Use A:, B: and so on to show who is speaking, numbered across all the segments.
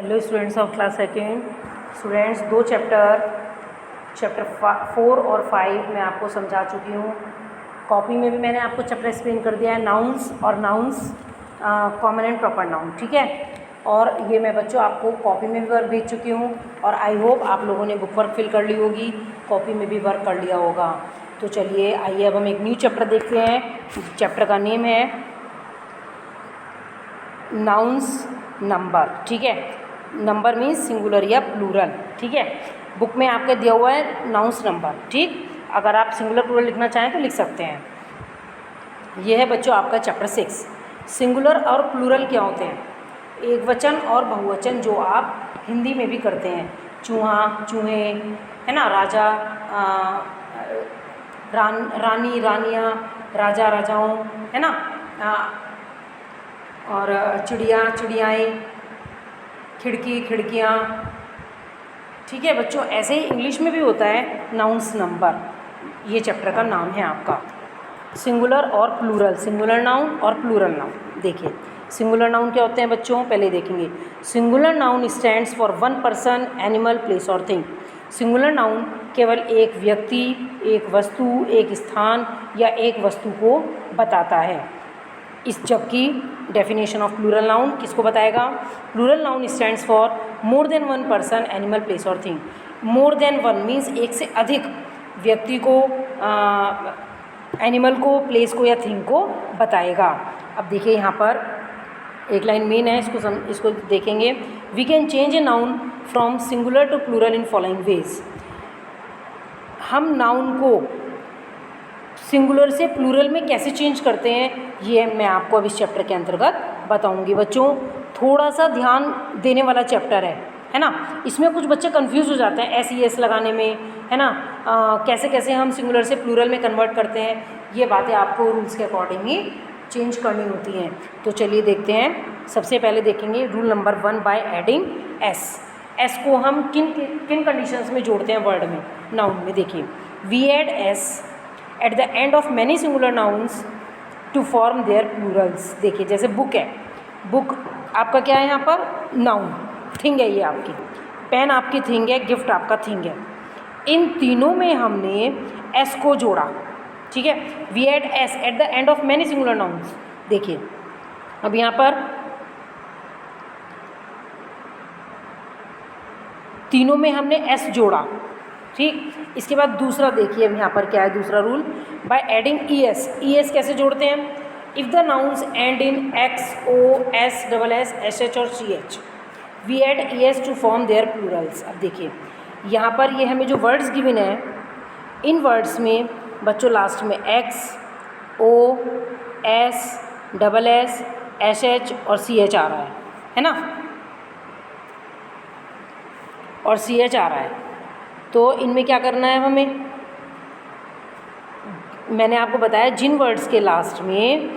A: Hello students of class second. Students दो chapter 4 और 5 मैं आपको समझा चुकी हूँ। कॉपी में भी मैंने आपको चैप्टर एक्सप्लेन कर दिया है, नाउन्स और nouns common and proper noun, ठीक है। और ये मैं बच्चों आपको कॉपी में भी वर्क भेज चुकी हूँ और आई होप आप लोगों ने बुक वर्क फिल कर ली होगी, कॉपी में भी वर्क कर लिया होगा। तो चलिए आइए अब हम एक न्यू चैप्टर देखते हैं। चैप्टर का नेम है नाउन्स नंबर, ठीक है। नंबर मीन्स सिंगुलर या प्लूरल, ठीक है। बुक में आपके दिया हुआ है नाउन्स नंबर, ठीक। अगर आप सिंगुलर प्लूरल लिखना चाहें तो लिख सकते हैं। यह है बच्चों आपका चैप्टर 6। सिंगुलर और प्लूरल क्या होते हैं? एक वचन और बहुवचन जो आप हिंदी में भी करते हैं। चूहा चूहे, है ना, राजा रानी रानियाँ, राजा राजाओं, है ना, और चिड़िया चिड़ियाएँ, खिड़की खिड़कियाँ, ठीक है बच्चों। ऐसे ही इंग्लिश में भी होता है नाउन्स नंबर। ये चैप्टर का नाम है आपका सिंगुलर और प्लूरल, सिंगुलर नाउन और प्लूरल नाउन। देखिए सिंगुलर नाउन क्या होते हैं बच्चों, पहले देखेंगे। Singular noun stands for one person, animal, place और थिंग। सिंगुलर नाउन केवल एक व्यक्ति, एक वस्तु, एक स्थान या एक वस्तु को बताता है। इस जबकि डेफिनेशन ऑफ प्लूरल नाउन किसको बताएगा? Plural noun stands for more than one person, animal, place और thing. More than one means एक से अधिक व्यक्ति को, एनिमल को, प्लेस को या थिंग को बताएगा। अब देखिए यहाँ पर एक लाइन मेन है, इसको देखेंगे। We can change a noun from singular to plural in following ways. हम नाउन को सिंगुलर से प्लूरल में कैसे चेंज करते हैं, ये मैं आपको अब इस चैप्टर के अंतर्गत बताऊंगी। बच्चों थोड़ा सा ध्यान देने वाला चैप्टर है ना। इसमें कुछ बच्चे कंफ्यूज हो जाते हैं एस लगाने में, है ना। कैसे कैसे हम सिंगुलर से प्लूरल में कन्वर्ट करते हैं, ये बातें आपको रूल्स के अकॉर्डिंग ही चेंज करनी होती हैं। तो चलिए देखते हैं। सबसे पहले देखेंगे rule number 1 by adding S को हम किन कंडीशंस में जोड़ते हैं वर्ड में, नाउन में। देखिए we add s at the end of many singular nouns to form their plurals. देखिए जैसे बुक है, बुक आपका क्या है यहाँ पर? नाउन, थिंग है ये आपकी। पेन आपकी थिंग है, गिफ्ट आपका थिंग है। इन तीनों में हमने एस को जोड़ा, ठीक है। We add s at the end of many singular nouns. देखिए अब यहाँ पर तीनों में हमने एस जोड़ा, ठीक। इसके बाद दूसरा देखिए अब यहाँ पर क्या है दूसरा rule, by adding E S कैसे जोड़ते हैं? If the nouns end in X, O, S, double S, S H और C H, we add E S to form their plurals. अब देखिए यहाँ पर ये हमें जो वर्ड्स गिवन है, इन वर्ड्स में बच्चों लास्ट में X, O, S, double S, S H और सी एच आ रहा है ना, और सी एच आ रहा है। तो इनमें क्या करना है हमें? मैंने आपको बताया जिन वर्ड्स के लास्ट में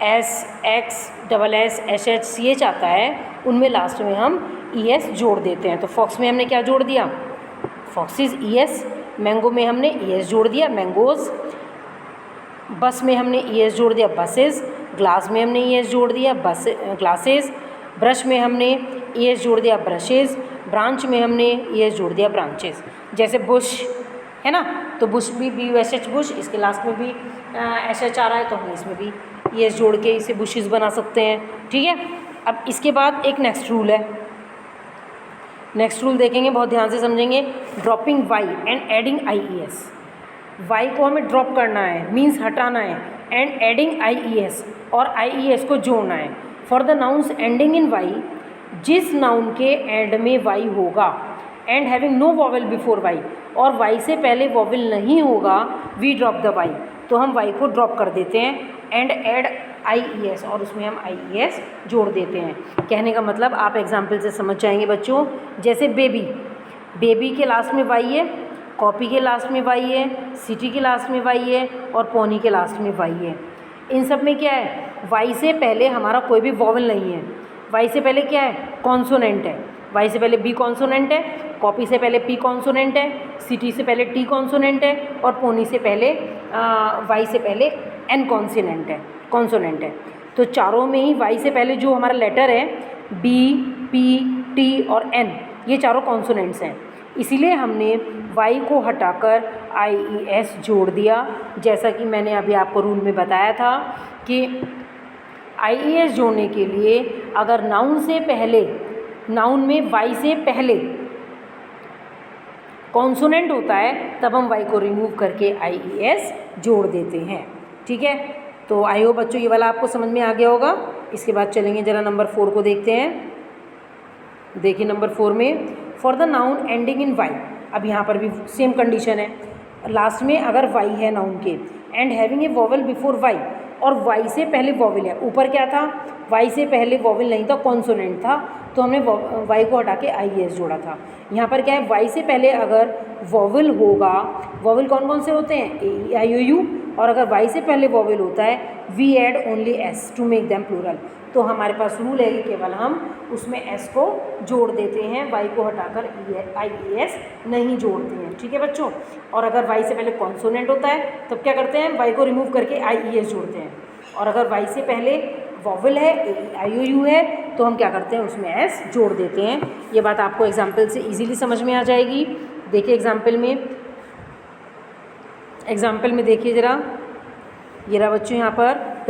A: s, x, double S, S h, c h आता है, उनमें लास्ट में हम ई एस जोड़ देते हैं। तो फॉक्स में हमने क्या जोड़ दिया? Fox's, E S. मैंगो में हमने ई एस जोड़ दिया, मैंगोज। बस में हमने ई एस जोड़ दिया, बसेस। ग्लास में हमने ई एस जोड़ दिया, ग्लासेस। ब्रश में हमने ई एस जोड़ दिया, ब्रशेज़। ब्रांच में हमने ई एस जोड़ दिया, ब्रांचेस। जैसे बुश है ना, तो बुश भी b u s h bush, इसके लास्ट में भी एस एच आ रहा है, तो हम इसमें भी ई एस जोड़ के इसे बुशेस बना सकते हैं, ठीक है। अब इसके बाद एक नेक्स्ट रूल है। नेक्स्ट रूल देखेंगे, बहुत ध्यान से समझेंगे। Dropping y and adding i e s. Y को हमें ड्रॉप करना है, मीन्स हटाना है, and adding i e s, और आई ई एस को जोड़ना है। For the nouns ending in y, जिस नाउन के एंड में वाई होगा, and having no vowel before y, और वाई से पहले वॉवेल नहीं होगा, वी ड्रॉप द वाई, तो हम वाई को ड्रॉप कर देते हैं, and add i e s, और उसमें हम आई ई एस जोड़ देते हैं। कहने का मतलब आप एग्जाम्पल से समझ जाएंगे बच्चों। जैसे बेबी, बेबी के लास्ट में वाई है, कॉपी के लास्ट में वाई है, सिटी के लास्ट में वाई है, और पोनी के लास्ट में वाई है। इन सब में क्या है? वाई से पहले हमारा कोई भी वॉवेल नहीं है। वाई से पहले क्या है? कॉन्सोनेंट है। वाई से पहले बी कॉन्सोनेंट है, कॉपी से पहले पी कॉन्सोनेंट है, सिटी से पहले टी कॉन्सोनेंट है, और पोनी से पहले वाई से पहले एन कॉन्सोनेंट है। तो चारों में ही वाई से पहले जो हमारा लेटर है, बी, पी, टी और एन, ये चारों कॉन्सोनेंट्स हैं। इसीलिए हमने वाई को हटाकर आई ई एस जोड़ दिया। जैसा कि मैंने अभी आपको रूल में बताया था कि आई ई एस जोड़ने के लिए अगर नाउन से पहले, नाउन में वाई से पहले कॉन्सोनेंट होता है तब हम वाई को रिमूव करके आई ई एस जोड़ देते हैं। ठीक है, तो आई होप बच्चों ये वाला आपको समझ में आ गया होगा। इसके बाद चलेंगे जरा नंबर 4 को देखते हैं। देखिए नंबर 4 में for the noun ending in y, अब यहाँ पर भी सेम कंडीशन है, लास्ट में अगर वाई है नाउन के end having a vowel before y, और वाई से पहले वॉवल है। ऊपर क्या था, वाई से पहले वॉवल नहीं था, कॉन्सोनेंट था, तो हमने वाई को हटा के आई एस जोड़ा था। यहाँ पर क्या है, वाई से पहले अगर वॉवल होगा, वॉवल कौन कौन से होते हैं, ए ई आई ओ यू, और अगर वाई से पहले वॉवल होता है we add only s to make them plural. तो हमारे पास रूल है कि केवल हम उसमें एस को जोड़ देते हैं, वाई को हटाकर आई ई एस नहीं जोड़ते हैं। ठीक है बच्चों, और अगर वाई से पहले कॉन्सोनेंट होता है तब क्या करते हैं, वाई को रिमूव करके आई ई एस जोड़ते हैं, और अगर वाई से पहले वॉवल है, ए ई आई ओ यू है, तो हम क्या करते हैं, उसमें एस जोड़ देते हैं। ये बात आपको एग्जाम्पल से ईजिली समझ में आ जाएगी। देखिए एग्जाम्पल में देखिए ज़रा, ये रहा बच्चों यहाँ पर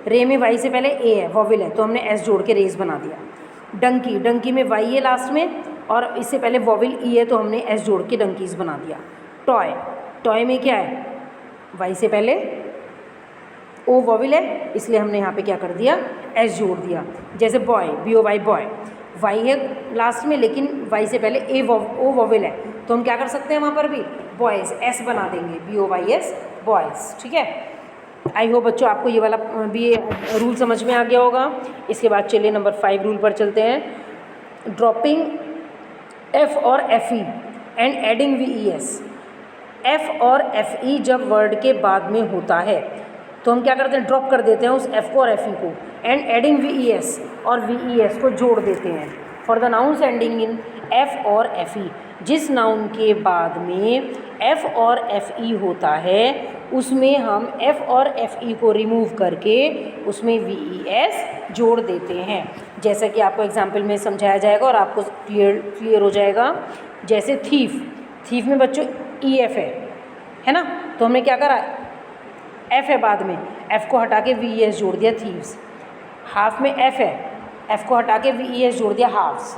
A: रे में वाई से पहले ए है, वॉवल है, तो हमने एस जोड़ के रेस बना दिया। डंकी में वाई है लास्ट में और इससे पहले वॉवल ई है, तो हमने एस जोड़ के डंकीज बना दिया। टॉय में क्या है, वाई से पहले ओ वॉवल है, इसलिए हमने यहाँ पे क्या कर दिया, एस जोड़ दिया। जैसे boy, b o y boy, y है लास्ट में लेकिन वाई से पहले ओ वॉवल है, तो हम क्या कर सकते हैं वहाँ पर भी बॉयज़ एस बना देंगे, b o y s boys. ठीक है, आई होप बच्चों आपको ये वाला भी रूल समझ में आ गया होगा। इसके बाद चलिए नंबर 5 रूल पर चलते हैं। ड्रॉपिंग एफ और F E and adding V E S. F और एफ ई जब वर्ड के बाद में होता है तो हम क्या करते हैं, ड्रॉप कर देते हैं उस एफ को और एफ ई को, and adding V E s, और वी ई एस को जोड़ देते हैं। For the nouns ending in F और एफ ई, जिस नाउन के बाद में एफ और एफ ई होता है उसमें हम एफ और एफ ई को रिमूव करके उसमें वी ई एस जोड़ देते हैं। जैसा कि आपको एग्जाम्पल में समझाया जाएगा और आपको क्लियर हो जाएगा। जैसे थीफ में बच्चों ई एफ है ना, तो हमने क्या करा, एफ है बाद में, एफ को हटा के वी ई एस जोड़ दिया थीव्स। हाफ में एफ है, एफ को हटा के वी ई एस जोड़ दिया हाफ्स।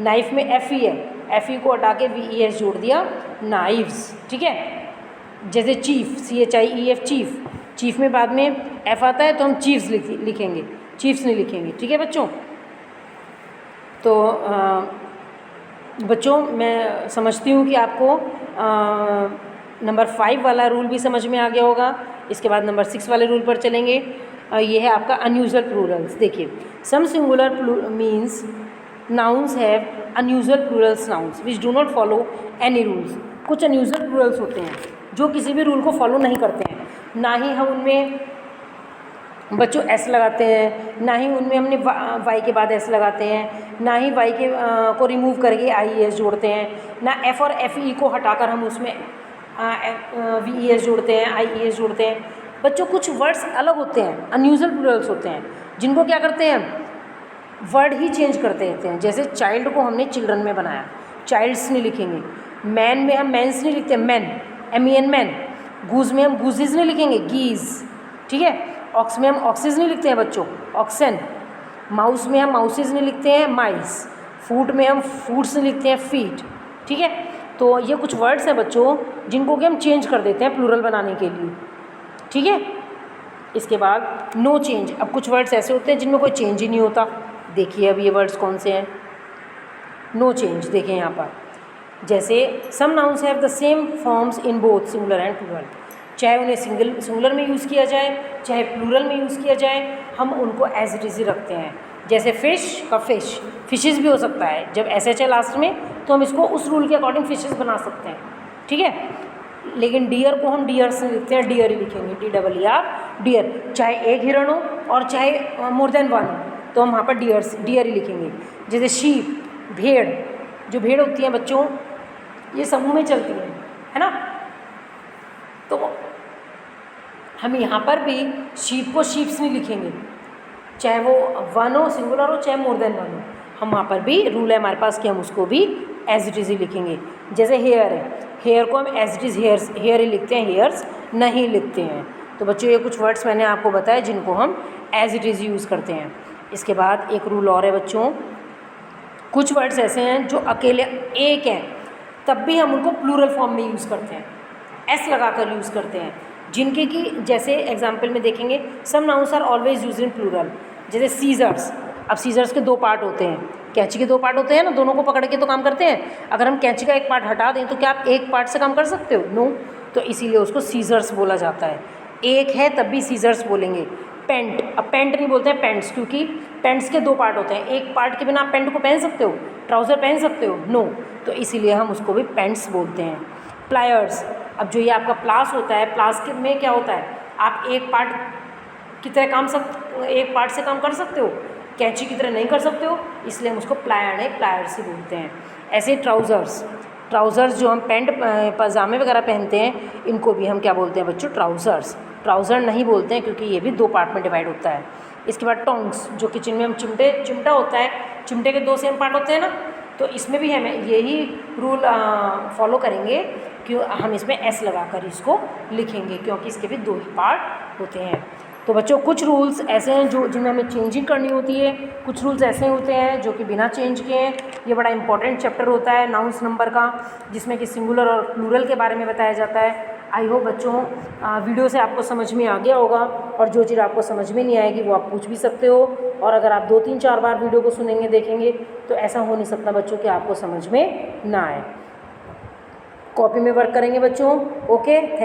A: नाइफ में एफ ई है, एफ ई को हटा के वी ई एस जोड़ दिया नाइव्स। ठीक है, जैसे chief, c h i e f chief में बाद में एफ आता है तो हम चीफ्स लिखेंगे, चीफ्स नहीं लिखेंगे। ठीक है बच्चों, तो बच्चों मैं समझती हूँ कि आपको नंबर 5 वाला रूल भी समझ में आ गया होगा। इसके बाद नंबर 6 वाले रूल पर चलेंगे। ये है आपका अनयूजुअल प्लूरल्स। देखिए, some singular means nouns have unusual plurals nouns which do not follow any rules. कुछ अनयूजुअल प्लूरल्स होते हैं जो किसी भी रूल को फॉलो नहीं करते हैं, ना ही हम उनमें बच्चों एस लगाते हैं, ना ही उनमें हमने वाई के बाद एस लगाते हैं, ना ही वाई के को रिमूव करके आई एस जोड़ते हैं, ना एफ और एफ ई को हटाकर हम उसमें वी ई एस जोड़ते हैं, आई ई एस जोड़ते हैं। बच्चों कुछ वर्ड्स अलग होते हैं, अनयूजुअल प्लूरल्स होते हैं, जिनको क्या करते हैं, वर्ड ही चेंज करते रहते हैं। जैसे चाइल्ड को हमने चिल्ड्रन में बनाया, चाइल्ड्स नहीं लिखेंगे। मैन में हम मैंस नहीं लिखते, man, M E N men. Goose में हम गूजेज नहीं लिखेंगे, गीज। ठीक है, ऑक्स में हम ऑक्सेज नहीं लिखते हैं बच्चों, ऑक्सन। माउस में हम माउसेज नहीं लिखते हैं, माइस। फूट में हम फूड्स नहीं लिखते हैं, फीट। ठीक है, तो ये कुछ वर्ड्स हैं बच्चों जिनको कि हम चेंज कर देते हैं प्लूरल बनाने के लिए। ठीक है, इसके बाद नो चेंज। अब कुछ वर्ड्स ऐसे होते हैं जिनमें कोई चेंज ही नहीं होता। देखिए अब ये वर्ड्स कौन से हैं, नो चेंज। देखिए यहाँ पर जैसे some nouns have the same forms in both singular and plural. चाहे उन्हें सिंगुलर में यूज़ किया जाए चाहे प्लूरल में यूज़ किया जाए, हम उनको एज इट इज़ ही रखते हैं। जैसे फिश का फिश, फिशेस भी हो सकता है, जब एस एच है लास्ट में तो हम इसको उस रूल के अकॉर्डिंग फिशेस बना सकते हैं। ठीक है, लेकिन डियर को हम डियर्स नहीं लिखते हैं, डियर ही लिखेंगे, DEER डियर। चाहे एक हिरण हो और चाहे मोर देन वन तो हम वहाँ पर डियर ही लिखेंगे। जैसे शीप, भेड़, जो भेड़ होती हैं बच्चों ये समूह में चलती है ना, तो हम यहाँ पर भी शीप को शीप्स नहीं लिखेंगे, चाहे वो वन हो, सिंगुलर हो, चाहे मोर देन वन हो। हम वहाँ पर भी रूल है हमारे पास कि हम उसको भी एज इट इज़ ही लिखेंगे। जैसे हेयर है, हेयर को हम एज इट इज़ हेयर ही लिखते हैं, हेयर्स नहीं लिखते हैं। तो बच्चों ये कुछ वर्ड्स मैंने आपको बताए जिनको हम एज इट इज़ यूज़ करते हैं। इसके बाद एक रूल और है बच्चों, कुछ वर्ड्स ऐसे हैं जो अकेले एक हैं तब भी हम उनको प्लूरल फॉर्म में यूज़ करते हैं, एस लगाकर यूज़ करते हैं, जिनके कि जैसे एग्जाम्पल में देखेंगे some nouns are always use in plural. जैसे सीजर्स, अब सीजर्स के 2 पार्ट होते हैं, कैंची के 2 पार्ट होते हैं ना, दोनों को पकड़ के तो काम करते हैं। अगर हम कैंची का एक पार्ट हटा दें तो क्या आप एक पार्ट से काम कर सकते हो? नो। तो इसीलिए उसको सीजर्स बोला जाता है। एक है तब भी सीजर्स बोलेंगे। पेंट, अब पेंट नहीं बोलते हैं पेंट्स, क्योंकि पेंट्स के 2 पार्ट होते हैं, एक पार्ट के बिना आप पेंट को पहन सकते हो, ट्राउज़र पहन सकते हो? नो। तो इसीलिए हम उसको भी पेंट्स बोलते हैं। प्लायर्स, अब जो ये आपका प्लास होता है, प्लास के में क्या होता है, आप एक पार्ट की तरह एक पार्ट से काम कर सकते हो, कैंची की तरह नहीं कर सकते हो, इसलिए हम उसको प्लायर नहीं प्लायर्स ही बोलते हैं। ऐसे ट्राउज़र्स, ट्राउज़र्स जो हम पैंट पजामे वगैरह पहनते हैं, इनको भी हम क्या बोलते हैं बच्चों? ट्राउज़र्स। ट्राउज़र नहीं बोलते हैं क्योंकि ये भी 2 पार्ट में डिवाइड होता है। इसके बाद टोंग्स, जो किचन में हम चिमटा होता है, चिमटे के 2 सेम पार्ट होते हैं ना, तो इसमें भी हमें यही रूल फॉलो करेंगे कि हम इसमें एस लगाकर इसको लिखेंगे, क्योंकि इसके भी 2 ही पार्ट होते हैं। तो बच्चों कुछ रूल्स ऐसे हैं जो जिनमें हमें चेंजिंग करनी होती है, कुछ रूल्स ऐसे होते हैं जो कि बिना चेंज किए हैं। ये बड़ा इंपॉर्टेंट चैप्टर होता है नाउन्स नंबर का, जिसमें कि सिंगुलर और प्लूरल के बारे में बताया जाता है। आई होप बच्चों वीडियो से आपको समझ में आ गया होगा, और जो चीज़ आपको समझ में नहीं आएगी वो आप पूछ भी सकते हो। और अगर आप 2, 3, 4 बार वीडियो को सुनेंगे, देखेंगे, तो ऐसा हो नहीं सकता बच्चों कि आपको समझ में ना आए। कॉपी में वर्क करेंगे बच्चों। Okay, thank